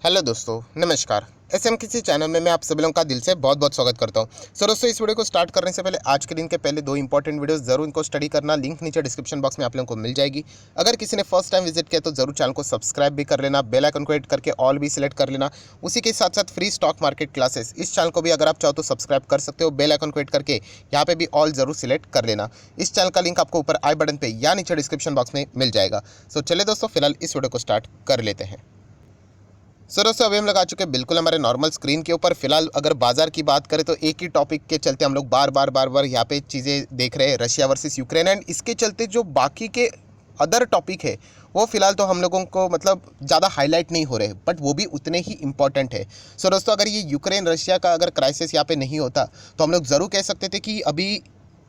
Hello दोस्तों, नमस्कार। SMKC channel में मैं आप सभी लोगों का दिल से बहुत बहुत स्वागत करता हूं। सो दोस्तों, इस वीडियो को स्टार्ट करने से पहले आज के दिन के पहले दो इंपॉर्टेंट वीडियोस जरूर इनको स्टडी करना। लिंक नीचे डिस्क्रिप्शन बॉक्स में आप लोगों को मिल जाएगी। अगर किसी ने फर्स्ट टाइम विजिट किया तो जरूर चैनल को सब्सक्राइब भी कर लेना, बेल आइकन को हिट करके ऑल भी सिलेक्ट कर लेना। उसी के साथ साथ फ्री स्टॉक मार्केट क्लासेस, इस चैनल को भी अगर आप चाहो तो सब्सक्राइब कर सकते हो। बेल आइकन को हिट करके यहाँ पे भी ऑल जरूर सिलेक्ट कर लेना। इस चैनल का लिंक आपको ऊपर आई बटन पे या नीचे डिस्क्रिप्शन बॉक्स में मिल जाएगा। सो चलिए दोस्तों, फिलहाल इस वीडियो को स्टार्ट कर लेते हैं। सर दोस्तों, अभी हम लोग आ चुके हैं बिल्कुल हमारे नॉर्मल स्क्रीन के ऊपर। फिलहाल अगर बाजार की बात करें तो एक ही टॉपिक के चलते हम लोग बार बार यहाँ पे चीज़ें देख रहे हैं, रशिया वर्सेस यूक्रेन। एंड इसके चलते जो बाकी के अदर टॉपिक है वो फिलहाल तो हम लोगों को मतलब ज़्यादा हाईलाइट नहीं हो रहे, बट वो भी उतने ही इंपॉर्टेंट है। सो दोस्तों, अगर ये यूक्रेन रशिया का अगर क्राइसिस यहाँ पे नहीं होता तो हम लोग ज़रूर कह सकते थे कि अभी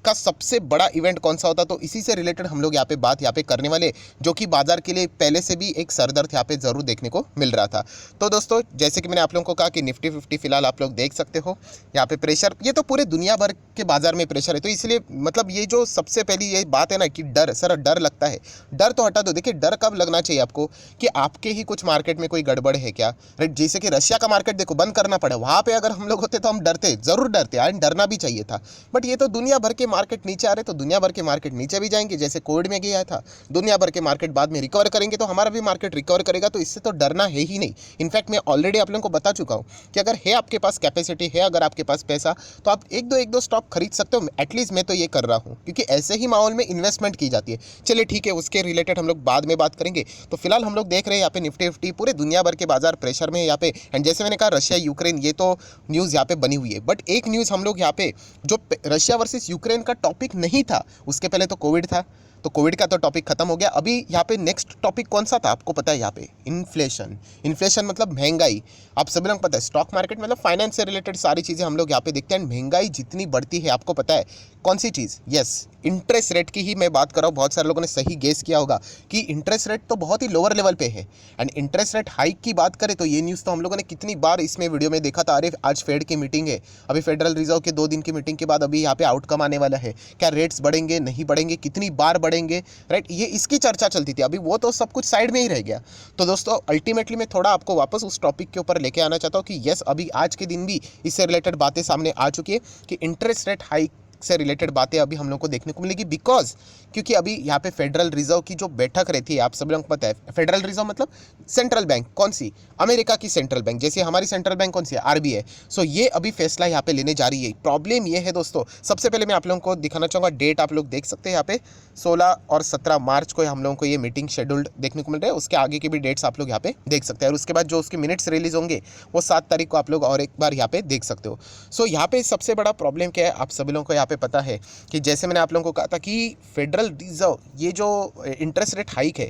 का सबसे बड़ा इवेंट कौन सा होता। तो इसी से रिलेटेड हम लोग यहाँ पे बात यहाँ पे करने वाले, जो कि बाजार के लिए पहले से भी एक सरदर्द यहाँ पे ज़रूर देखने को मिल रहा था। तो दोस्तों, जैसे कि मैंने आप लोगों को कहा कि निफ्टी 50 फिलहाल आप लोग देख सकते हो यहाँ पे प्रेशर, ये तो पूरे दुनिया भर के बाजार में प्रेशर है। तो इसलिए मतलब ये जो सबसे पहली ये बात है ना कि डर, सर डर लगता है, डर तो हटा दो। देखिए, डर कब लगना चाहिए आपको कि आपके ही कुछ मार्केट में कोई गड़बड़ है क्या, राइट। जैसे कि रशिया का मार्केट देखो बंद करना पड़ा, वहाँ पे अगर हम लोग होते तो हम डरते, ज़रूर डरते, एंड डरना भी चाहिए था। बट ये तो दुनिया भर के मार्केट नीचे आ रहे, तो दुनिया भर के मार्केट नीचे भी जाएंगे। जैसे कोविड में गया था, दुनिया भर के मार्केट बाद में रिकवर करेंगे, तो हमारा भी मार्केट रिकवर करेगा। तो इससे तो डरना है ही नहीं। इनफैक्ट मैं ऑलरेडी आप लोगों को बता चुका हूं कि अगर है आपके पास कैपेसिटी है, अगर आपके पास पैसा, तो आप एक दो स्टॉक खरीद सकते हो। एटलीस्ट मैं तो ये कर रहा हूं, क्योंकि ऐसे ही माहौल में इन्वेस्टमेंट की जाती है। चलिए ठीक है, उसके रिलेटेड हम लोग बाद में बात करेंगे। तो फिलहाल हम लोग देख रहे हैं यहाँ पे निफ्टी 50 पूरे दुनिया भर के बाजार प्रेशर में है यहाँ पे। एंड जैसे मैंने कहा, रशिया यूक्रेन ये तो न्यूज़ यहाँ पे बनी हुई है। बट एक न्यूज़ हम लोग यहाँ पे, जो रशिया वर्सेस यूक्रेन का टॉपिक नहीं था, उसके पहले तो कोविड था, तो कोविड का तो टॉपिक खत्म हो गया। अभी यहाँ पे नेक्स्ट टॉपिक कौन सा था आपको पता है? यहाँ पे इन्फ्लेशन। इन्फ्लेशन मतलब महंगाई। आप सभी लोग पता है, स्टॉक मार्केट मतलब फाइनेंस से रिलेटेड सारी चीज़ें हम लोग यहाँ पे देखते हैं। महंगाई जितनी बढ़ती है, आपको पता है कौन सी चीज़? यस, इंटरेस्ट रेट की ही मैं बात कर रहा हूँ। बहुत सारे लोगों ने सही गेस किया होगा कि इंटरेस्ट रेट तो बहुत ही लोअर लेवल पे है। एंड इंटरेस्ट रेट हाइक की बात करें तो ये न्यूज़ तो हम लोगों ने कितनी बार इसमें वीडियो में देखा था। अरे आज फेड की मीटिंग है, अभी फेडरल रिजर्व के 2 दिन की मीटिंग के बाद अभी यहाँ पे आउटकम आने वाला है। क्या रेट्स बढ़ेंगे, नहीं बढ़ेंगे, कितनी बार बढ़ेंगे, राइट। ये इसकी चर्चा चलती थी। अभी वो तो सब कुछ साइड में ही रह गया। तो दोस्तों, अल्टीमेटली मैं थोड़ा आपको वापस उस टॉपिक के ऊपर लेके आना चाहता हूँ कि यस, अभी आज के दिन भी इससे रिलेटेड बातें सामने आ चुकी है कि इंटरेस्ट रेट हाइक से रिलेटेड बातें अभी हम लोग को देखने को मिलेगी। बिकॉज क्योंकि अभी यहाँ पे फेडरल रिजर्व की जो बैठक रहती है, आप सब लोगों को पता है फेडरल रिजर्व मतलब सेंट्रल बैंक, कौन सी? अमेरिका की सेंट्रल बैंक। जैसे हमारी सेंट्रल बैंक कौन सी है? आरबीआई। सो ये अभी फैसला यहाँ पे लेने जा रही है। प्रॉब्लम ये है दोस्तों, सबसे पहले मैं आप लोगों को दिखाना चाहूँगा डेट, आप लोग देख सकते हैं यहाँ पे 16 और 17 मार्च को हम लोगों को ये मीटिंग शेड्यूल्ड देखने को मिल रहा है। उसके आगे के भी डेट्स आप लोग यहाँ पे देख सकते हैं। और उसके बाद जो उसके मिनट्स रिलीज होंगे वो 7 तारीख को आप लोग और एक बार यहाँ पे देख सकते हो। सो यहाँ पे सबसे बड़ा प्रॉब्लम क्या है, आप सभी लोगों को यहाँ पे पता है कि जैसे मैंने आप लोगों को कहा था कि फेडरल रिजर्व ये जो इंटरेस्ट रेट हाइक है,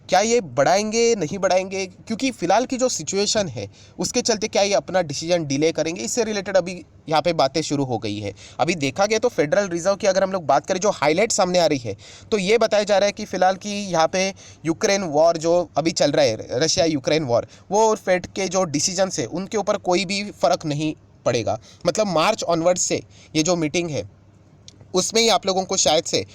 क्या ये बढ़ाएंगे नहीं बढ़ाएंगे, क्योंकि फिलहाल की जो सिचुएशन है उसके चलते क्या ये अपना डिसीजन डिले करेंगे, इससे रिलेटेड अभी यहाँ पे बातें शुरू हो गई है। अभी देखा गया तो फेडरल रिजर्व की अगर हम लोग बात करें, जो हाईलाइट सामने आ रही है, तो ये बताया जा रहा है कि फिलहाल की यहाँ पे यूक्रेन वॉर जो अभी चल रहा है, रशिया यूक्रेन वॉर, वो फेड के जो डिसीजन है उनके ऊपर कोई भी फर्क नहीं पड़ेगा। मतलब मार्च ऑनवर्ड से ये जो मीटिंग है उसमें ही आप लोगों को शायद से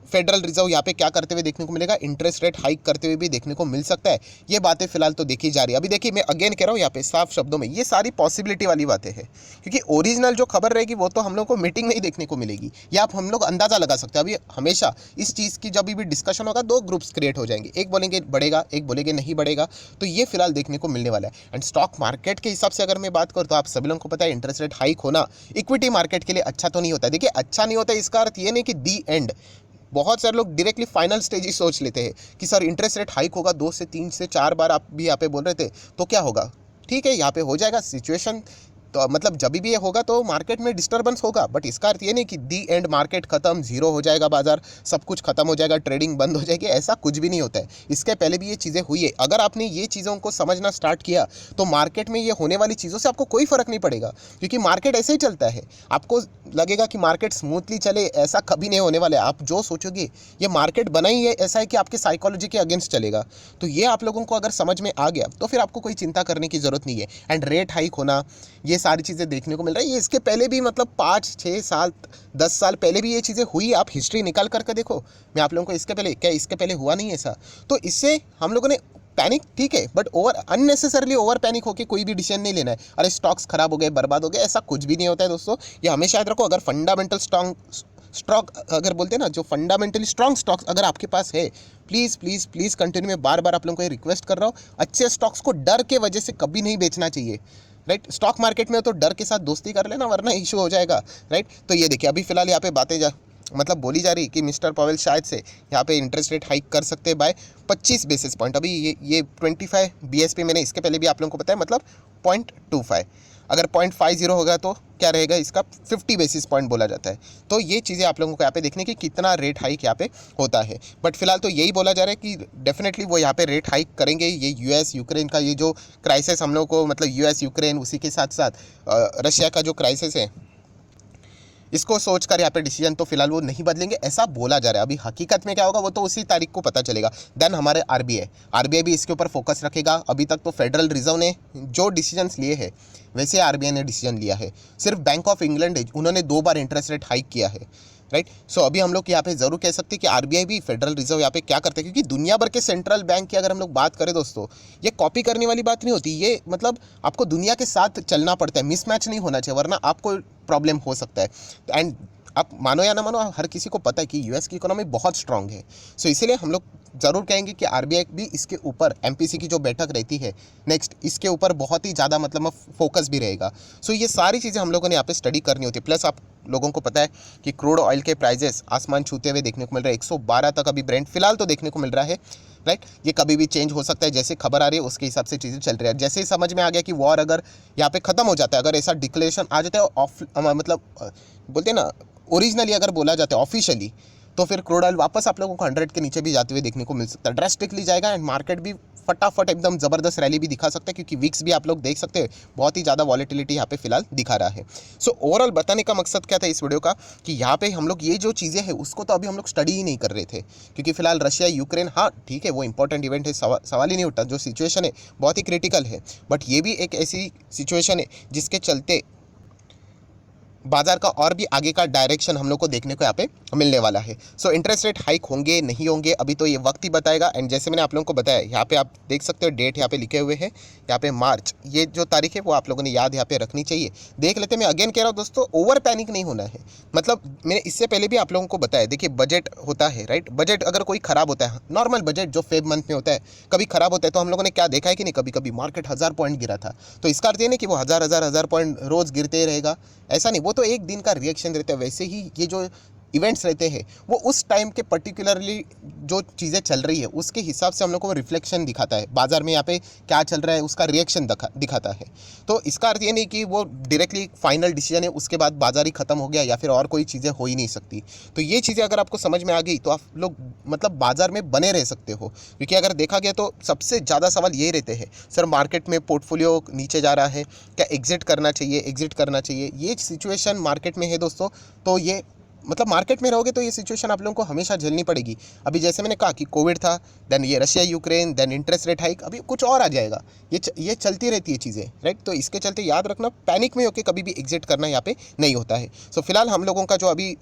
फेडरल रिजर्व यहाँ पे क्या करते हुए देखने को मिलेगा, इंटरेस्ट रेट हाइक करते हुए भी देखने को मिल सकता है। ये बातें फिलहाल तो देखी जा रही है। अभी देखिए, मैं अगेन कह रहा हूँ यहाँ पे साफ शब्दों में, ये सारी पॉसिबिलिटी वाली बातें हैं, क्योंकि ओरिजिनल जो खबर रहेगी वो तो हम लोग को मीटिंग में ही देखने को मिलेगी, या आप हम लोग अंदाजा लगा सकते हैं। अभी हमेशा इस चीज़ की जब भी डिस्कशन होगा, 2 ग्रुप्स क्रिएट हो जाएंगे, एक बोलेंगे बढ़ेगा, एक बोलेंगे नहीं बढ़ेगा। तो ये फिलहाल देखने को मिलने वाला है। एंड स्टॉक मार्केट के हिसाब से अगर मैं बात करूँ तो आप सभी लोगों को पता है इंटरेस्ट रेट हाइक होना इक्विटी मार्केट के लिए अच्छा तो नहीं होता है। देखिए, अच्छा नहीं होता इसका अर्थ ये नहीं कि दी एंड। बहुत सारे लोग डायरेक्टली फाइनल स्टेज ही सोच लेते हैं कि सर इंटरेस्ट रेट हाइक होगा, 2 से 3 से 4 बार आप भी यहाँ पे बोल रहे थे, तो क्या होगा? ठीक है, यहाँ पे हो जाएगा सिचुएशन, तो मतलब जब भी ये होगा तो मार्केट में डिस्टर्बेंस होगा। बट इसका अर्थ ये नहीं कि दी एंड मार्केट खत्म, जीरो हो जाएगा, बाजार सब कुछ खत्म हो जाएगा, ट्रेडिंग बंद हो जाएगी, ऐसा कुछ भी नहीं होता है। इसके पहले भी ये चीज़ें हुई है। अगर आपने ये चीज़ों को समझना स्टार्ट किया तो मार्केट में ये होने वाली चीज़ों से आपको कोई फर्क नहीं पड़ेगा, क्योंकि मार्केट ऐसे ही चलता है। आपको लगेगा कि मार्केट स्मूथली चले, ऐसा कभी नहीं होने वाला है। आप जो सोचोगे, ये मार्केट बना ही है ऐसा है कि आपके साइकोलॉजी के अगेंस्ट चलेगा। तो ये आप लोगों को अगर समझ में आ गया तो फिर आपको कोई चिंता करने की ज़रूरत नहीं है। एंड रेट हाइक होना, ये सारी चीज़ें देखने को मिल रहा है। ये इसके पहले भी मतलब 5-6 साल 10 साल पहले भी ये चीज़ें हुई। आप हिस्ट्री निकाल करके देखो। मैं आप लोगों को इसके पहले, क्या इसके पहले हुआ नहीं ऐसा? तो इससे हम लोगों ने पैनिक ठीक है, बट अननेसेसरली ओवर पैनिक होकर कोई भी डिसीजन नहीं लेना है। अरे स्टॉक्स खराब हो गए, बर्बाद हो गए, ऐसा कुछ भी नहीं होता है दोस्तों। ये हमेशा याद रखो, अगर फंडामेंटल स्टॉक अगर बोलते हैं ना, जो फंडामेंटली स्ट्रॉन्ग स्टॉक्स अगर आपके पास है, प्लीज़ प्लीज़ प्लीज़ कंटिन्यू, में बार बार आप लोगों को ये रिक्वेस्ट कर रहा हूँ, अच्छे स्टॉक्स को डर के वजह से कभी नहीं बेचना चाहिए, राइट। स्टॉक मार्केट में तो डर के साथ दोस्ती कर लेना, वरना इशू हो जाएगा, राइट। तो ये देखिए, अभी फिलहाल यहाँ पे बातें मतलब बोली जा रही कि मिस्टर पॉवेल शायद से यहाँ पे इंटरेस्ट रेट हाइक कर सकते हैं बाय 25 बेसिस पॉइंट। अभी ये 25 BSP मैंने इसके पहले भी आप लोगों को बताया, मतलब 0.25। अगर 0.50 होगा तो क्या रहेगा, इसका 50 बेसिस पॉइंट बोला जाता है। तो ये चीज़ें आप लोगों को यहाँ पे देखने की कितना रेट हाइक यहाँ पे होता है। बट फिलहाल तो यही बोला जा रहा है कि डेफिनेटली वो यहाँ पे रेट हाइक करेंगे। ये US यूक्रेन का ये जो क्राइसिस हम लोग को, मतलब US यूक्रेन, उसी के साथ साथ रशिया का जो क्राइसिस है, इसको सोचकर यहाँ पे डिसीजन तो फिलहाल वो नहीं बदलेंगे, ऐसा बोला जा रहा है। अभी हकीकत में क्या होगा वो तो उसी तारीख को पता चलेगा। देन हमारे RBI भी इसके ऊपर फोकस रखेगा। अभी तक तो फेडरल रिजर्व ने जो डिसीजंस लिए हैं, वैसे RBI ने डिसीजन लिया है। सिर्फ बैंक ऑफ इंग्लैंड है, उन्होंने 2 बार इंटरेस्ट रेट हाइक किया है, राइट। सो अभी हम लोग यहाँ पे ज़रूर कह सकते हैं कि RBI भी, फेडरल रिजर्व यहाँ पे क्या करते हैं, क्योंकि दुनिया भर के सेंट्रल बैंक की अगर हम लोग बात करें दोस्तों, ये कॉपी करने वाली बात नहीं होती। ये मतलब आपको दुनिया के साथ चलना पड़ता है, मिसमैच नहीं होना चाहिए, वरना आपको प्रॉब्लम हो सकता है। एंड आप मानो या ना मानो, हर किसी को पता है कि US की इकोनॉमी बहुत स्ट्रांग है। सो इसीलिए हम लोग ज़रूर कहेंगे कि RBI भी इसके ऊपर, MPC की जो बैठक रहती है नेक्स्ट, इसके ऊपर बहुत ही ज़्यादा मतलब फोकस भी रहेगा। सो ये सारी चीज़ें हम लोगों ने यहाँ पे स्टडी करनी होती है। प्लस आप लोगों को पता है कि क्रूड ऑयल के प्राइजेस आसमान छूते हुए देखने को मिल रहा है। 112 तक अभी ब्रेंट फिलहाल तो देखने को मिल रहा है, राइट। ये कभी भी चेंज हो सकता है, जैसे खबर आ रही है उसके हिसाब से चीज़ें चल रही है। जैसे ही समझ में आ गया कि वॉर अगर यहाँ पे ख़त्म हो जाता है, अगर ऐसा डिक्लेरेशन आ जाता है ऑफ, मतलब बोलते हैं ना, ओरिजिनली अगर बोला जाता है ऑफिशियली, तो फिर क्रूड ऑयल वापस आप लोगों को 100 के नीचे भी जाते हुए देखने को मिल सकता है। ड्रास्टिकली जाएगा एंड मार्केट भी फटाफट एकदम ज़बरदस्त रैली भी दिखा सकता है, क्योंकि वीक्स भी आप लोग देख सकते हैं बहुत ही ज़्यादा वॉलेटिलिटी यहाँ पे फिलहाल दिखा रहा है। सो ओवरऑल बताने का मकसद क्या था इस वीडियो का, कि यहाँ पे हम लोग ये जो चीज़ें हैं उसको तो अभी हम लोग स्टडी ही नहीं कर रहे थे, क्योंकि फिलहाल रशिया यूक्रेन, हाँ ठीक है वो इंपॉर्टेंट इवेंट है, सवाल ही नहीं उठता, जो सिचुएशन है बहुत ही क्रिटिकल है। बट ये भी एक ऐसी सिचुएशन है जिसके चलते बाजार का और भी आगे का डायरेक्शन हम लोग को देखने को यहाँ पे मिलने वाला है। सो इंटरेस्ट रेट हाइक होंगे नहीं होंगे अभी तो ये वक्त ही बताएगा। एंड जैसे मैंने आप लोगों को बताया, यहाँ पे आप देख सकते हो डेट यहाँ पे लिखे हुए हैं, यहाँ पे मार्च, ये जो तारीख है वो आप लोगों ने याद यहाँ पे रखनी चाहिए। देख लेते, मैं अगेन कह रहा हूँ दोस्तों, ओवर पैनिक नहीं होना है। मतलब मैंने इससे पहले भी आप लोगों को बताया, देखिए बजट होता है, राइट। बजट अगर कोई खराब होता है, नॉर्मल बजट जो फेब मंथ में होता है, कभी खराब होता है, तो हम लोगों ने क्या देखा है कि नहीं, कभी कभी मार्केट 1000 पॉइंट गिरा था। तो इसका अर्थ ये नहीं कि वो हज़ार पॉइंट रोज़ गिरते रहेगा, ऐसा नहीं, वो तो एक दिन का रिएक्शन रहता है। वैसे ही ये जो इवेंट्स रहते हैं वो उस टाइम के पर्टिकुलरली जो चीज़ें चल रही है उसके हिसाब से हम लोग को रिफ्लेक्शन दिखाता है, बाजार में यहाँ पे क्या चल रहा है उसका रिएक्शन दिखाता है। तो इसका अर्थ ये नहीं कि वो डायरेक्टली फाइनल डिसीजन है, उसके बाद बाजार ही खत्म हो गया या फिर और कोई चीज़ें हो ही नहीं सकती। तो ये चीज़ें अगर आपको समझ में आ गई तो आप लोग मतलब बाजार में बने रह सकते हो। क्योंकि अगर देखा गया तो सबसे ज़्यादा सवाल ये रहते हैं, सर मार्केट में पोर्टफोलियो नीचे जा रहा है, क्या एग्जिट करना चाहिए। ये सिचुएशन मार्केट में है दोस्तों। तो ये मतलब मार्केट में रहोगे तो ये सिचुएशन आप लोगों को हमेशा झेलनी पड़ेगी। अभी जैसे मैंने कहा कि कोविड था, देन ये Russia Ukraine, then interest rate hike, अभी कुछ और आ जाएगा। ये चलती रहती है चीज़ें, राइट। तो इसके चलते याद रखना, पैनिक में होकर कभी भी एग्जिट करना यहाँ पे नहीं होता है। सो फिलहाल हम लोगों का जो अभी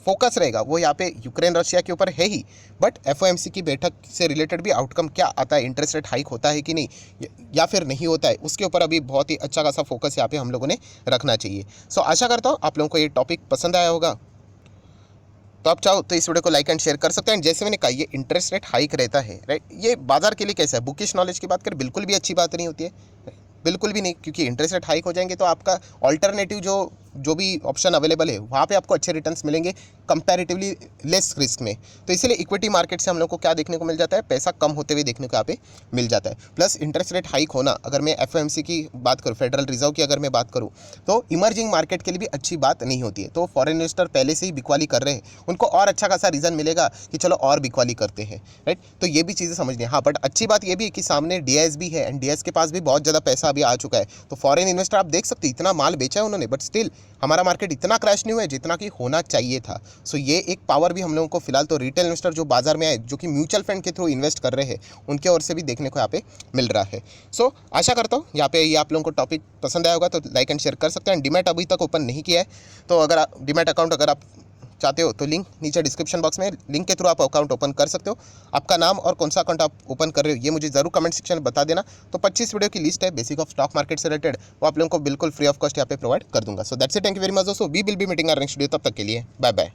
फोकस रहेगा वो यहाँ पे यूक्रेन रशिया के ऊपर है ही, बट FOMC की बैठक से रिलेटेड भी आउटकम क्या आता है, इंटरेस्ट रेट हाइक होता है कि नहीं या फिर नहीं होता है, उसके ऊपर अभी बहुत ही अच्छा खासा फोकस यहाँ पे हम लोगों ने रखना चाहिए। सो आशा करता हूँ आप लोगों को ये टॉपिक पसंद आया होगा। तो आप चाहो तो इस वीडियो को लाइक एंड शेयर कर सकते हैं। जैसे मैंने कहा, ये इंटरेस्ट रेट हाइक रहता है, राइट। ये बाजार के लिए कैसा है, बुकिश नॉलेज की बात करें बिल्कुल भी अच्छी बात नहीं होती है, बिल्कुल भी नहीं। क्योंकि इंटरेस्ट रेट हाइक हो जाएंगे तो आपका ऑल्टरनेटिव जो भी ऑप्शन अवेलेबल है वहाँ पे आपको अच्छे रिटर्न्स मिलेंगे कंपैरेटिवली लेस रिस्क में। तो इसलिए इक्विटी मार्केट से हम लोग को क्या देखने को मिल जाता है, पैसा कम होते हुए देखने को यहाँ पे मिल जाता है। प्लस इंटरेस्ट रेट हाइक होना, अगर मैं FOMC की बात करूँ, फेडरल रिजर्व की अगर मैं बात करूँ, तो इमर्जिंग मार्केट के लिए भी अच्छी बात नहीं होती है। तो फॉरेन इन्वेस्टर पहले से ही बिकवाली कर रहे हैं, उनको और अच्छा खासा रीज़न मिलेगा कि चलो और बिकवाली करते हैं, राइट। तो ये भी चीज़ें समझनी है। हाँ, बट अच्छी बात ये भी है कि सामने DIS भी है एंड DIS के पास भी बहुत ज़्यादा पैसा अभी आ चुका है। तो फॉरेन इन्वेस्टर आप देख सकते हैं, इतना माल बेचा है उन्होंने, बट स्टिल हमारा मार्केट इतना क्रैश नहीं हुआ है जितना कि होना चाहिए था। सो ये एक पावर भी हम लोगों को फिलहाल तो रिटेल इन्वेस्टर जो बाजार में आए, जो कि म्यूचुअल फंड के थ्रू इन्वेस्ट कर रहे हैं, उनके ओर से भी देखने को यहाँ पे मिल रहा है। सो आशा करता हूँ यहाँ पे ये आप लोगों को टॉपिक पसंद आया होगा, तो लाइक एंड शेयर कर सकते हैं। डीमैट अभी तक ओपन नहीं किया है, तो अगर डीमैट अकाउंट अगर आप चाहते हो तो लिंक नीचे डिस्क्रिप्शन बॉक्स में, लिंक के थ्रू आप अकाउंट ओपन कर सकते हो। आपका नाम और कौन सा अकाउंट आप ओपन कर रहे हो ये मुझे जरूर कमेंट सेक्शन में बता देना। तो 25 वीडियो की लिस्ट है बेसिक ऑफ स्टॉक मार्केट से रिलेटेड, वो आप लोगों को बिल्कुल फ्री ऑफ कॉस्ट यहाँ पे प्रोवाइड कर दूंगा। So that's it, thank you very much दोस्तों, we will be meeting our next video. तब तक के लिए बाय बाय।